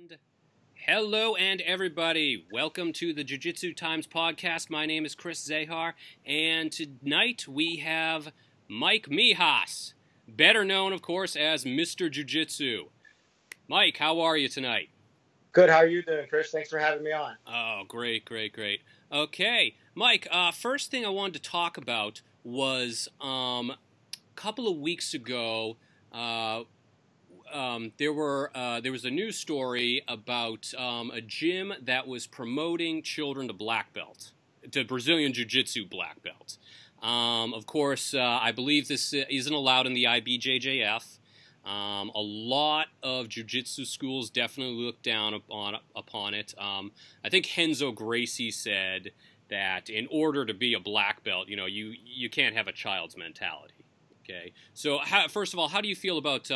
And hello and everybody, welcome to the Jiu-Jitsu Times podcast. My name is Chris Zahar, and tonight we have Mike Mijas, better known of course as Mr. Jiu-Jitsu. Mike, how are you tonight? Good, how are you doing, Chris? Thanks for having me on. Oh, great. Okay, Mike, first thing I wanted to talk about was a couple of weeks ago, there was a news story about a gym that was promoting children to black belt, to Brazilian Jiu-Jitsu black belt. Of course, I believe this isn't allowed in the IBJJF. A lot of Jiu-Jitsu schools definitely look down upon it. I think Renzo Gracie said that in order to be a black belt, you can't have a child's mentality. Okay, so first of all, how do you feel about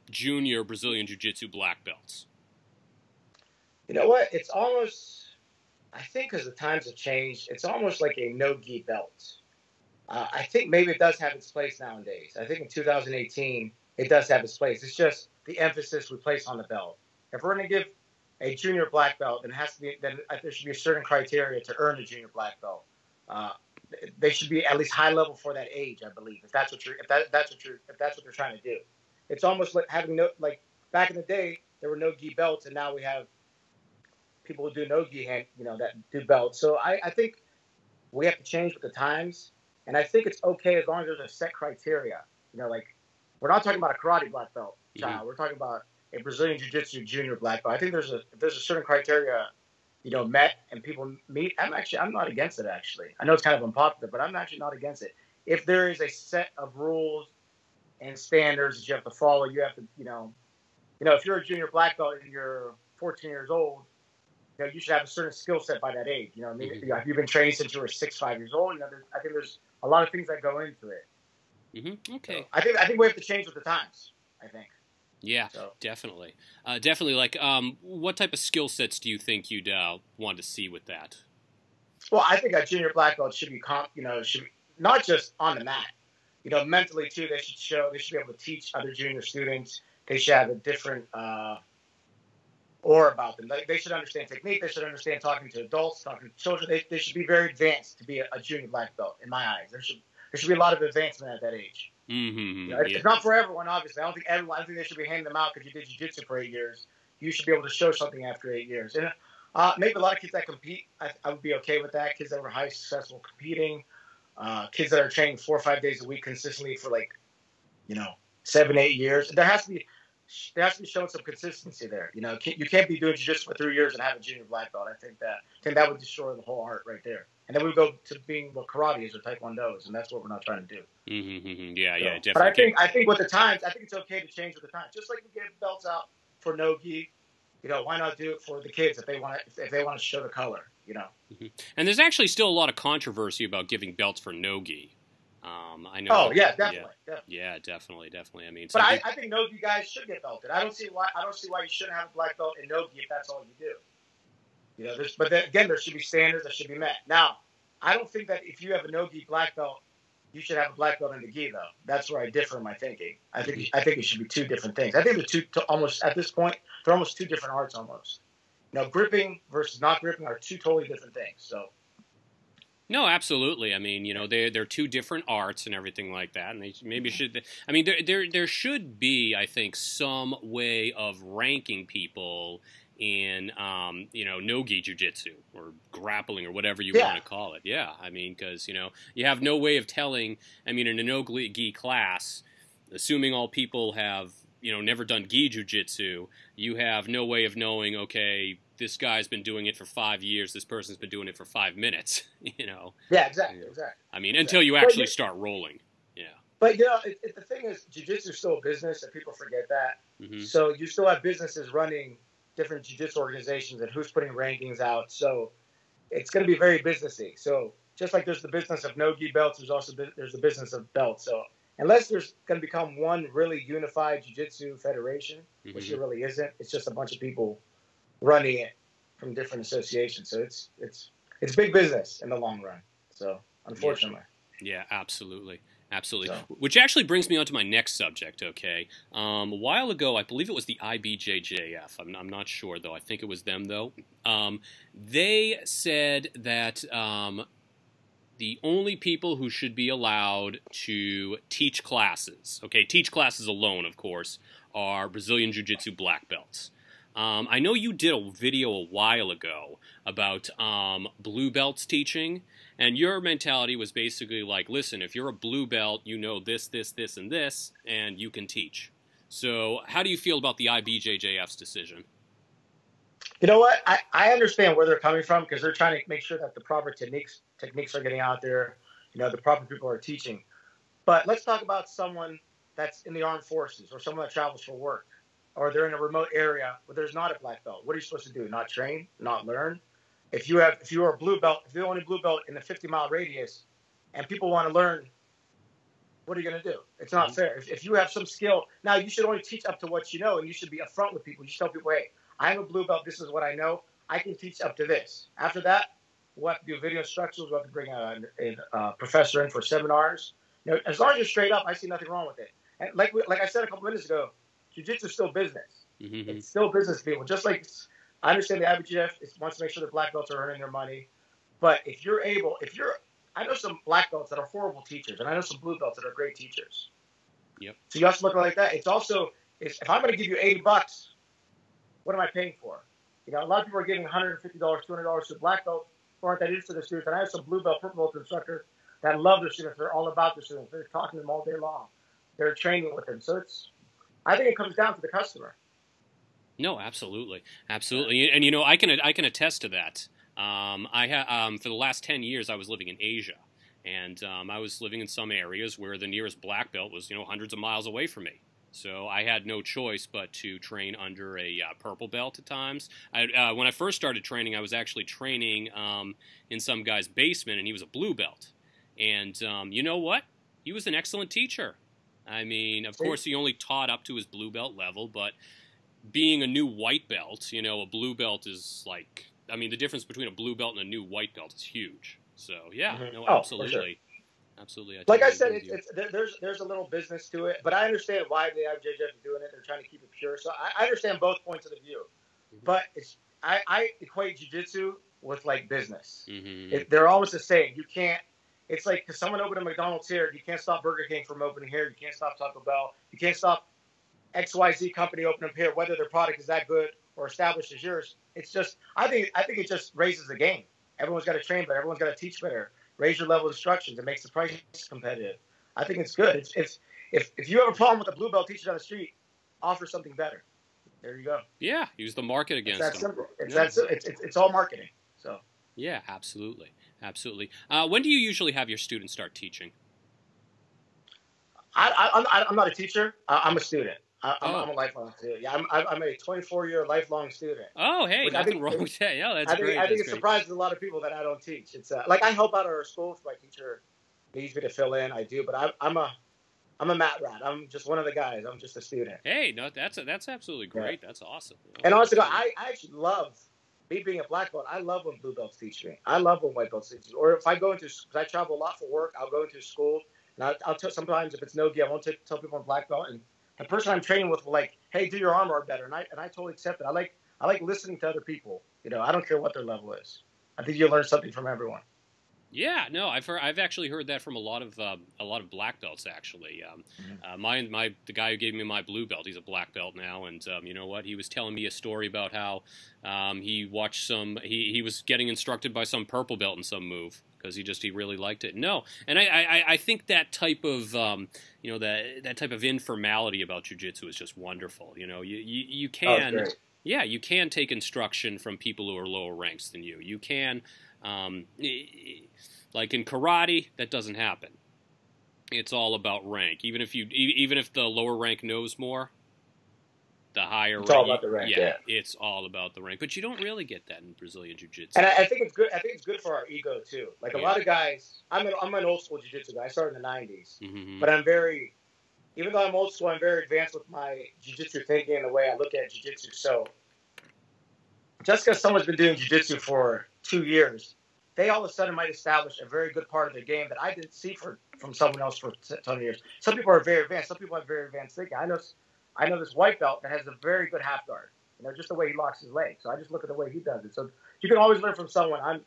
junior Brazilian Jiu-Jitsu black belts? You know what? It's almost, I think because the times have changed, it's almost like a no-gi belt. I think maybe it does have its place nowadays. I think in 2018, it does have its place. It's just the emphasis we place on the belt. If we're going to give a junior black belt, then there should be a certain criteria to earn a junior black belt. They should be at least high level for that age, I believe. If that's what they're trying to do. It's almost like having back in the day there were no gi belts, and now we have people who do no gi that do belts. So I think we have to change with the times, and I think it's okay as long as there's a set criteria. We're not talking about a karate black belt child. Mm-hmm. We're talking about a Brazilian Jiu-Jitsu junior black belt. I think if there's a certain criteria met and people meet, I'm not against it, actually. I know it's kind of unpopular, but I'm actually not against it. If there is a set of rules and standards that you have to follow, you have to, if you're a junior black belt and you're 14 years old, you should have a certain skill set by that age. Mm-hmm. If you've been training since you were 5 years old, I think there's a lot of things that go into it. Mm-hmm. Okay. So I think we have to change with the times, I think. Yeah, so. Definitely. Definitely. What type of skill sets do you think you'd want to see with that? Well, I think a junior black belt should be, should be not just on the mat. Mentally too. They should be able to teach other junior students. They should have a different aura about them. They should understand technique. They should understand talking to adults, talking to children. They should be very advanced to be a junior black belt. In my eyes, there should be a lot of advancement at that age. Mm-hmm. It's not for everyone, obviously. I think they should be handing them out because you did jiu-jitsu for 8 years. You should be able to show something after 8 years. And maybe a lot of kids that compete, I would be okay with that. Kids that were highly successful competing, kids that are training 4 or 5 days a week consistently for 7, 8 years. There has to be showing some consistency there. You can't be doing jiu-jitsu for 3 years and have a junior black belt. I think that would destroy the whole art right there. And then we go to being what karate is or taekwondo is, and that's what we're not trying to do. Mm-hmm. Yeah, definitely. But I think with the times, I think it's okay to change with the times. Just like we give belts out for no gi, why not do it for the kids if they want to show the color, Mm-hmm. And there's actually still a lot of controversy about giving belts for no gi. I know. Oh yeah, definitely. Yeah, definitely. I mean, but I think no gi guys should get belted. I don't see why you shouldn't have a black belt in no gi if that's all you do. But then, again, there should be standards that should be met. Now, I don't think that if you have a no-gi black belt, you should have a black belt in the gi, though. That's where I differ in my thinking. I think it should be two different things. I think at this point, they're almost two different arts almost. Gripping versus not gripping are two totally different things. So. No, absolutely. I mean, they're two different arts and everything like that, and they maybe should. I mean, there should be, I think, some way of ranking people in no-gi jiu-jitsu or grappling or whatever you want to call it. Yeah, I mean, because you have no way of telling. I mean, in a no-gi class, assuming all people have never done gi jiu-jitsu, you have no way of knowing. Okay, this guy's been doing it for 5 years. This person's been doing it for 5 minutes. Yeah, exactly. I mean, until you actually start rolling. Yeah. But the thing is, jiu-jitsu is still a business, and people forget that. Mm-hmm. So you still have businesses running different jiu-jitsu organizations and who's putting rankings out. So it's going to be very businessy. So just like there's the business of no-gi belts, there's the business of belts. So unless there's going to become one really unified jiu-jitsu federation, mm-hmm. which it really isn't, it's just a bunch of people running it from different associations. So it's big business in the long run. So unfortunately. Yeah, absolutely. Absolutely. So. Which actually brings me on to my next subject, okay? A while ago, I believe it was the IBJJF. I'm not sure, though. I think it was them, though. They said that the only people who should be allowed to teach classes, okay, teach classes alone, of course, are Brazilian Jiu-Jitsu black belts. I know you did a video a while ago about blue belts teaching, and your mentality was basically like, listen, if you're a blue belt, you know this, this, this, and this, and you can teach. So how do you feel about the IBJJF's decision? You know what? I understand where they're coming from because they're trying to make sure that the proper techniques are getting out there. You know, the proper people are teaching. But let's talk about someone that's in the armed forces or someone that travels for work, or they're in a remote area where there's not a black belt. What are you supposed to do? Not train? Not learn? If you are a blue belt, if you're the only blue belt in the 50-mile radius, and people want to learn, what are you going to do? It's not fair. If you have some skill, now you should only teach up to what you know, and you should be upfront with people. You should tell people, hey, I'm a blue belt. This is what I know. I can teach up to this. After that, we'll have to do video instructions. We'll have to bring a professor in for seminars. You know, as long as you're straight up, I see nothing wrong with it. And like I said a couple minutes ago, Jiu-Jitsu is still business. It's still business, people. Just like I understand the IBJJF wants to make sure the black belts are earning their money. But I know some black belts that are horrible teachers, and I know some blue belts that are great teachers. Yep. So you have to look like that. It's also, if I'm going to give you $80, what am I paying for? You know, a lot of people are giving $150, $200 to black belts who aren't that interested in their students. And I have some blue belt, purple belt instructors that love their students. They're all about their students. They're talking to them all day long. They're training with them. So I think it comes down to the customer. No, absolutely, absolutely, and you know, I can attest to that. For the last 10 years, I was living in Asia, and I was living in some areas where the nearest black belt was, you know, hundreds of miles away from me. So I had no choice but to train under a purple belt at times. When I first started training, I was actually training in some guy's basement, and he was a blue belt. And you know what? He was an excellent teacher. I mean, of course, he only taught up to his blue belt level, but being a new white belt, you know, a blue belt is like, I mean, the difference between a blue belt and a new white belt is huge. So, yeah, no, absolutely. Sure. Absolutely. Like I said, there's a little business to it, but I understand why the IBJJF is doing it. They're trying to keep it pure. So I understand both points of the view. But I equate jiu-jitsu with, like, business. They're almost the same. You can't, it's like, because someone opened a McDonald's here, you can't stop Burger King from opening here. You can't stop Taco Bell. You can't stop XYZ company opening up here, whether their product is that good or established as yours. It's just, I think it just raises the game. Everyone's got to train better. Everyone's got to teach better. Raise your level of instructions. It makes the price competitive. I think it's good. If you have a problem with a blue belt teacher on the street, offer something better. There you go. Yeah, use the market against them. It's that simple. That simple. It's all marketing. So. Yeah, absolutely, absolutely. When do you usually have your students start teaching? I'm not a teacher. I'm a student. I'm a lifelong student. Yeah, I'm a 24-year lifelong student. Oh, hey, nothing wrong with that. Yeah, that's great. I think it surprises a lot of people that I don't teach. It's like I help out at our school if my teacher needs me to fill in. I do, but I'm a mat rat. I'm just one of the guys. I'm just a student. Hey, no, that's absolutely great. Yeah. That's awesome. And honestly, I actually love me being a black belt. I love when blue belts teach me. I love when white belts teach me. Or if I go into, because I travel a lot for work, I'll go into school and I'll tell sometimes if it's no gi, I won't tell people I'm black belt, and the person I'm training with will like, hey, do your arm art better, and I totally accept it. I like listening to other people. You know, I don't care what their level is. I think you learn something from everyone. Yeah, no, I've actually heard that from a lot of black belts actually. The guy who gave me my blue belt, he's a black belt now, and you know what? He was telling me a story about how he watched he was getting instructed by some purple belt in some move because he really liked it. No, and I think that type of that type of informality about jiu-jitsu is just wonderful. You know, you can you can take instruction from people who are lower ranks than you. You can. Like in karate, that doesn't happen. It's all about rank. Even if the lower rank knows more, the higher rank. It's all about the rank. Yeah, it's all about the rank. But you don't really get that in Brazilian Jiu-Jitsu. And I think it's good. I think it's good for our ego too. Like a lot of guys, I'm an old school Jiu-Jitsu guy. I started in the '90s, but even though I'm old school, I'm very advanced with my Jiu-Jitsu thinking and the way I look at Jiu-Jitsu. So just because someone's been doing Jiu-Jitsu for 2 years they all of a sudden might establish a very good part of their game that I didn't see from someone else for a ton of years. Some people are very advanced. Some people have very advanced thinking. I know this white belt that has a very good half guard. You know, just the way he locks his leg. So I just look at the way he does it. So you can always learn from someone.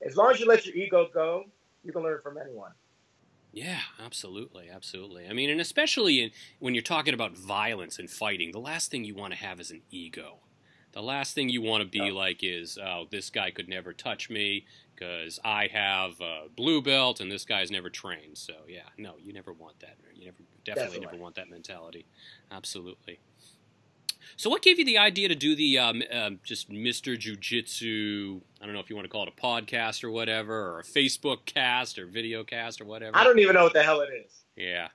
As long as you let your ego go, you can learn from anyone. Yeah, absolutely, absolutely. I mean, and especially when you're talking about violence and fighting, the last thing you want to have is an ego. The last thing you want to be like is, oh, this guy could never touch me because I have a blue belt and this guy's never trained. So, yeah, no, you never want that. You definitely never want that mentality. Absolutely. So what gave you the idea to do the just Mr. Jiu-Jitsu, I don't know if you want to call it a podcast or whatever, or a Facebook cast or video cast or whatever? I don't even know what the hell it is. Yeah.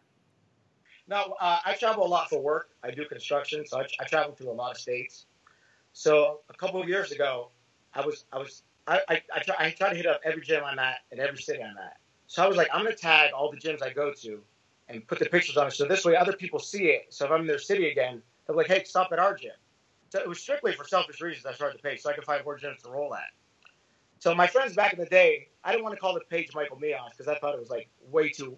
No, I travel a lot for work. I do construction, so I travel through a lot of states. So a couple of years ago, I try to hit up every gym I'm at and every city I'm at. So I was like, I'm going to tag all the gyms I go to and put the pictures on it. So this way other people see it. So if I'm in their city again, they're like, hey, stop at our gym. So it was strictly for selfish reasons I started the page so I could find more gyms to roll at. So my friends back in the day, I didn't want to call the page Michael Mios because I thought it was like way too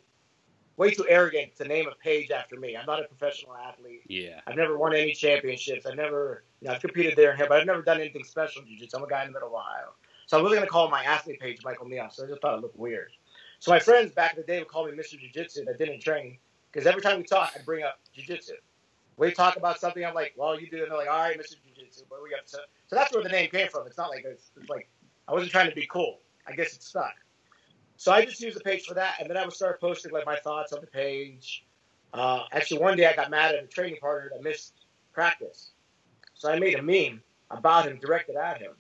arrogant to name a page after me. I'm not a professional athlete. Yeah. I've never won any championships. I've competed there and here, but I've never done anything special in jiu-jitsu. I'm a guy in the middle of Ohio. So I wasn't going to call my athlete page Michael Mios. So I just thought it looked weird. So my friends back in the day would call me Mr. Jiu-Jitsu that didn't train because every time we talk, I'd bring up jiu-jitsu. We talk about something, I'm like, well, you do. And they're like, all right, Mr. Jiu-Jitsu, what do we got to say? So that's where the name came from. It's not like it's like I wasn't trying to be cool. I guess it stuck. So I just used the page for that, and then I would start posting like my thoughts on the page. Actually, one day I got mad at a training partner that missed practice, so I made a meme about him directed at him.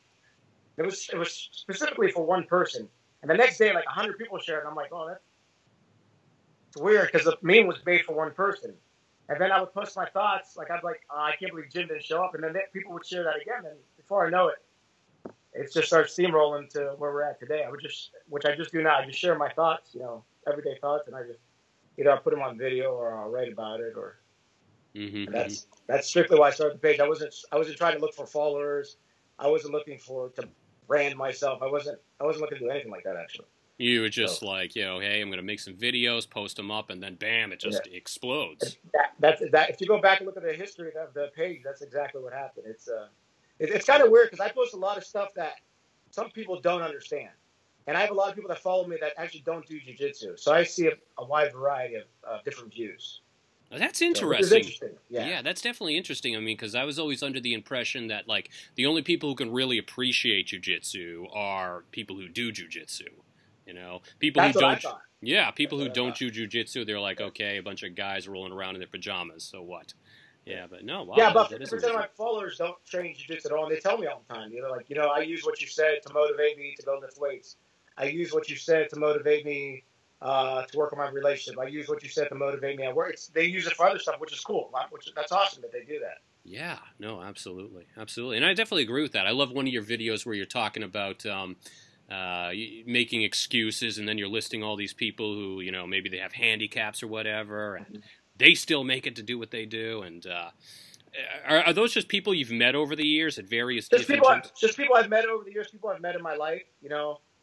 It was specifically for one person, and the next day like 100 people shared it. I'm like, oh, that's weird because the meme was made for one person. And then I would post my thoughts, like I'd be like, oh, I can't believe Jim didn't show up, and then people would share that again, and before I know it, it just starts steamrolling to where we're at today. Which I just do now. I just share my thoughts, everyday thoughts, and I just either I'll put them on video or I'll write about it, or that's strictly why I started the page. I wasn't trying to look for followers. I wasn't looking to brand myself. I wasn't looking to do anything like that actually. You were just like, hey, I'm going to make some videos, post them up, and then bam, it just explodes. That's if you go back and look at the history of the page, that's exactly what happened. It's kind of weird because I post a lot of stuff that some people don't understand. And I have a lot of people that follow me that actually don't do jiu-jitsu. So I see a wide variety of different views. Well, that's interesting. Interesting. Yeah, that's definitely interesting. I mean, because I was always under the impression that, like, the only people who can really appreciate jiu-jitsu are people who do jiu-jitsu. People that's who don't. I thought. Yeah, people who don't do jiu-jitsu, they're like, okay, a bunch of guys rolling around in their pajamas, so what? Yeah, but no, wow. Yeah, about 50% of my followers don't train jiu-jitsu at all, and they tell me all the time. I use what you said to motivate me to go lift weights. I use what you said to motivate me to work on my relationship. I use what you said to motivate me at work. They use it for other stuff, which is cool. That's awesome that they do that. Yeah, no, absolutely. And I definitely agree with that. I love one of your videos where you're talking about making excuses, and then you're listing all these people who, maybe they have handicaps or whatever, and they still make it to do what they do. And are those just people you've met over the years at various different times? Just people I've met over the years, people I've met in my life,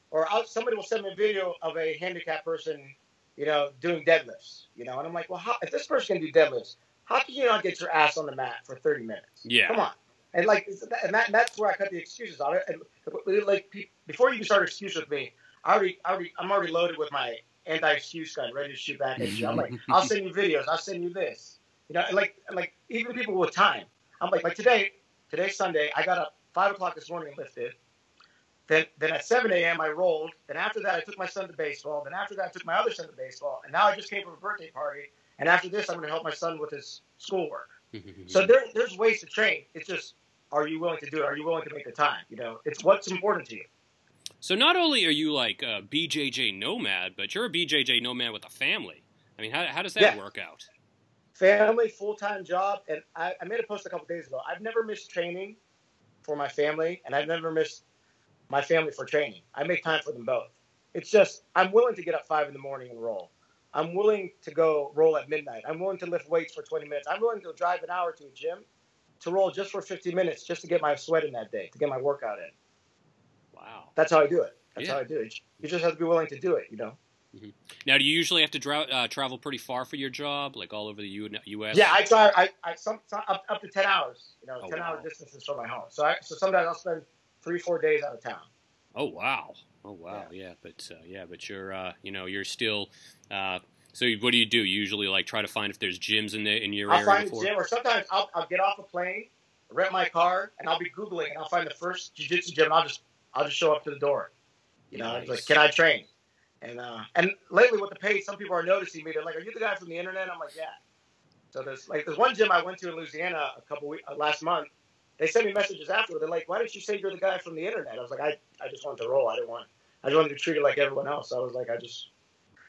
or somebody will send me a video of a handicapped person, doing deadlifts, and I'm like, well, if this person can do deadlifts, how can you not get your ass on the mat for 30 minutes? Yeah. Come on. And that's where I cut the excuses out. And before you can start excuse with me, I'm already loaded with my anti-excuse gun, ready to shoot back at you. I'm like, I'll send you videos. I'll send you this. And even people with time. I'm like today's Sunday. I got up 5 o'clock this morning and lifted. Then at 7 a.m. I rolled. Then after that I took my son to baseball. Then after that I took my other son to baseball. And now I just came from a birthday party. And after this I'm going to help my son with his schoolwork. So there's ways to train. It's just, are you willing to do it? Are you willing to make the time? It's what's important to you. So not only are you like a BJJ nomad, but you're a BJJ nomad with a family. I mean, how does that work out? Family, full-time job. And I made a post a couple days ago. I've never missed training for my family, and I've never missed my family for training. I make time for them both. It's just, I'm willing to get up 5 in the morning and roll. I'm willing to go roll at midnight. I'm willing to lift weights for 20 minutes. I'm willing to drive an hour to a gym to roll just for 15 minutes just to get my sweat in that day, to get my workout in. Wow. That's how I do it. That's Yeah. how I do it. You just have to be willing to do it, you know. Hmm. Now, do you usually have to travel pretty far for your job, like all over the U.S.? Yeah, I try. Some up to 10 hours. You know, Oh 10 hour wow. distances from my home. So sometimes I'll spend 3-4 days out of town. Oh wow. Oh wow. Yeah. But you're you're still. So what do? You usually like try to find if there's gyms in your I'll area find a before? gym, or sometimes I'll get off a plane, rent my car, and I'll be Googling, and I'll find the first jiu-jitsu gym, and I'll just show up to the door. You know, it's like, Nice. can I train? And lately with the page, some people are noticing me. They're like, "Are you the guy from the internet?" I'm like, "Yeah." So there's one gym I went to in Louisiana last month. They sent me messages afterward. They're like, "Why didn't you say you're the guy from the internet?" I was like, I just wanted to roll. I just wanted to be treated like everyone else. I was like, I just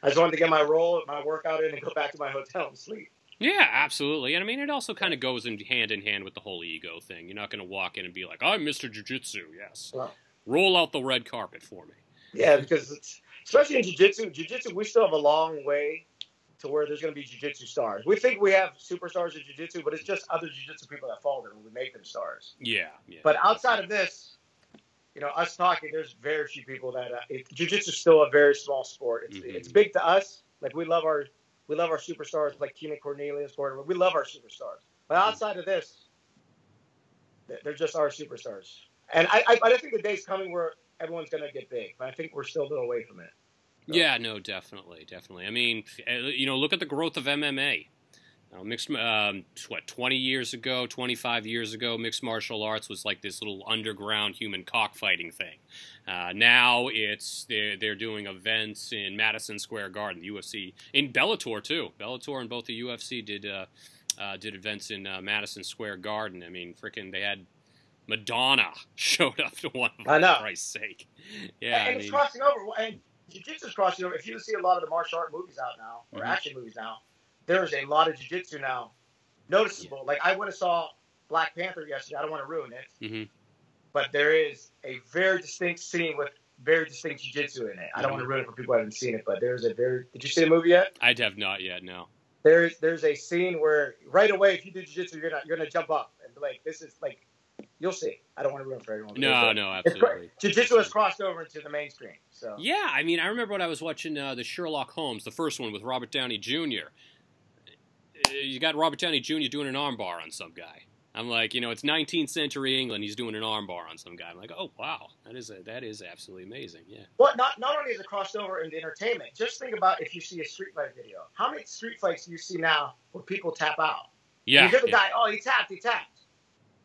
wanted to get my roll, my workout in, and go back to my hotel and sleep. Yeah, absolutely. And I mean, it also kind of goes in hand with the whole ego thing. You're not going to walk in and be like, "I'm Mr. Jiu-Jitsu, yes. Well, Roll out the red carpet for me." yeah, because especially in jiu-jitsu, we still have a long way to where there's going to be jiu-jitsu stars. We think we have superstars in jiu-jitsu, but it's just other jiu-jitsu people that follow them and we make them stars. Yeah. But outside of this, you know, us talking, there's very few people that jiu-jitsu is still a very small sport. It's big to us. Like we love our superstars like Keenan Cornelius, Gordon. We love our superstars. But outside of this, they're just our superstars. And I think the day's coming where everyone's going to get big, but I think we're still a little away from it. So. Yeah, no, definitely. I mean, look at the growth of MMA. Mixed, 20 years ago, 25 years ago, mixed martial arts was like this little underground human cockfighting thing. Now they're doing events in Madison Square Garden, the UFC, in Bellator too. Bellator and both the UFC did events in Madison Square Garden. I mean, freaking, they had Madonna showed up to one of them, I know. for Christ's sake. Yeah, and it's crossing over. And jiu-jitsu is crossing over. If you see a lot of the martial art movies out now, or action movies now, there's a lot of jiu-jitsu now noticeable. Like I went and saw Black Panther yesterday. I don't want to ruin it, but there is a very distinct scene with very distinct jiu-jitsu in it. I don't want to ruin it for people who haven't seen it, but there's a very. Did you see the movie yet? I have not yet. No. There's a scene where right away, if you do jiu-jitsu, you're gonna jump up and be like, this is like. You'll see. I don't want to ruin it for everyone. No, absolutely. Jiu-jitsu has crossed over into the mainstream. So yeah, I mean, I remember when I was watching the Sherlock Holmes, the first one with Robert Downey Jr. You got Robert Downey Jr. doing an armbar on some guy. I'm like, it's 19th century England. He's doing an armbar on some guy. I'm like, oh wow, that is absolutely amazing. Yeah. Well, not only is it crossed over into entertainment. Just think about if you see a street fight video. How many street fights do you see now where people tap out? Yeah. You hear the guy, oh, he tapped.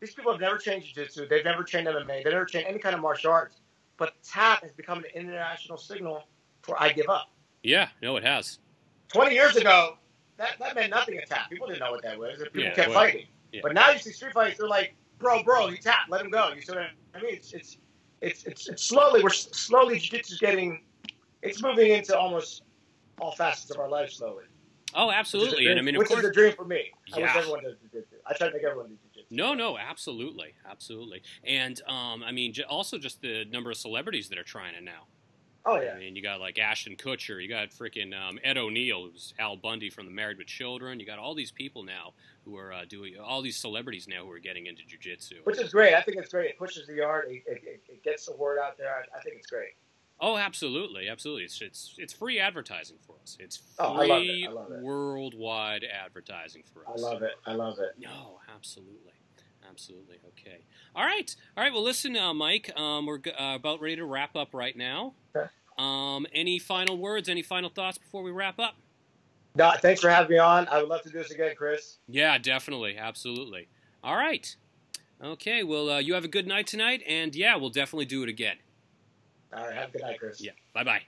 These people have never trained jiu-jitsu. They've never trained MMA. They've never trained any kind of martial arts. But tap has become an international signal for I give up. Yeah, no, it has. 20 years ago, that meant nothing to tap. People didn't know what that was. People kept fighting. Yeah. But now you see street fights, they're like, bro, he tapped. Let him go. You see what I mean? It's slowly, we're slowly jiu-jitsu's it's moving into almost all facets of our life slowly. Oh, absolutely. And I mean, which is a dream for me. Yeah. I wish everyone does jiu-jitsu. I try to make everyone do jiu-jitsu. No, absolutely. And, I mean, also just the number of celebrities that are trying it now. Oh, yeah. I mean, you got, like, Ashton Kutcher. You got freaking Ed O'Neill, who's Al Bundy from the Married with Children. You got all these people now who are doing, all these celebrities now who are getting into jiu-jitsu. Which is great. I think it's great. It pushes the art. It gets the word out there. I think it's great. Oh, absolutely. It's free advertising for us. It's free I love it. worldwide advertising for us. I love it. No, absolutely. Okay. All right. Well, listen, Mike. We're about ready to wrap up right now. Okay. Any final words? Any final thoughts before we wrap up? No, thanks for having me on. I would love to do this again, Chris. Yeah, definitely. Absolutely. All right. Okay. Well, you have a good night tonight, and yeah, we'll definitely do it again. All right. Have a good night, Chris. Yeah. Bye-bye.